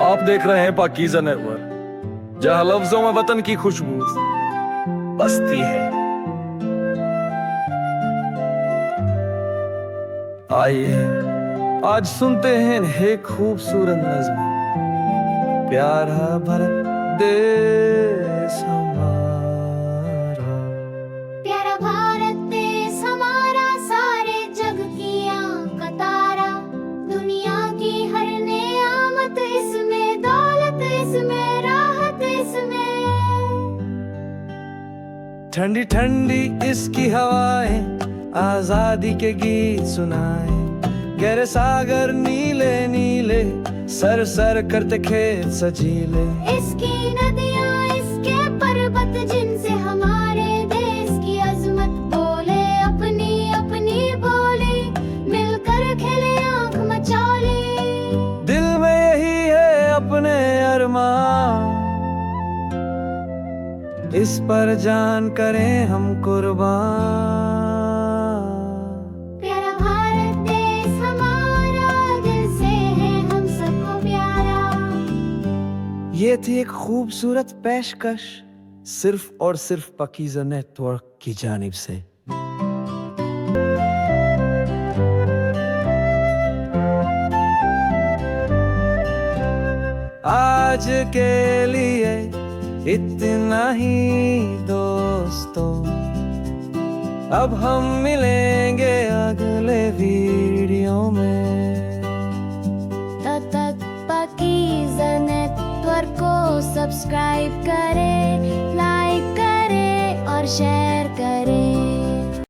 आप देख रहे हैं पाकीज़ा नेटवर्क, जहां लफ्जों में वतन की खुशबू बसती है। आइए आज सुनते हैं एक खूबसूरत नज़्म, प्यारा भरा देश हमारा। प्यारा भारत देश हमारा, सारे जग की आँख का तारा। दुनिया की हर नेमत इसमें, दौलत इसमें, राहत इसमें। ठंडी ठंडी इसकी हवाएं आजादी के गीत सुनाए। गहरे सागर नीले नीले, सर सर करते खेत सजीले। इसकी नदियाँ, इसके पर्वत, जिनसे हमारे देश की अजमत बोले अपनी अपनी बोली। मिलकर खेले आँख मचौली, दिल में यही है अपने अरमान, इस पर जान करें हम कुर्बान। प्यारा भारत देश हमारा, दिल से है हम सबको प्यारा। ये थी एक खूबसूरत पेशकश सिर्फ और सिर्फ पाकीज़ा नेटवर्क की जानिब से। आज के लिए इतना ही दोस्तों, अब हम मिलेंगे अगले वीडियो में। तब तक पाकीज़ा नेटवर्क को सब्सक्राइब करें, लाइक करें और शेयर करें।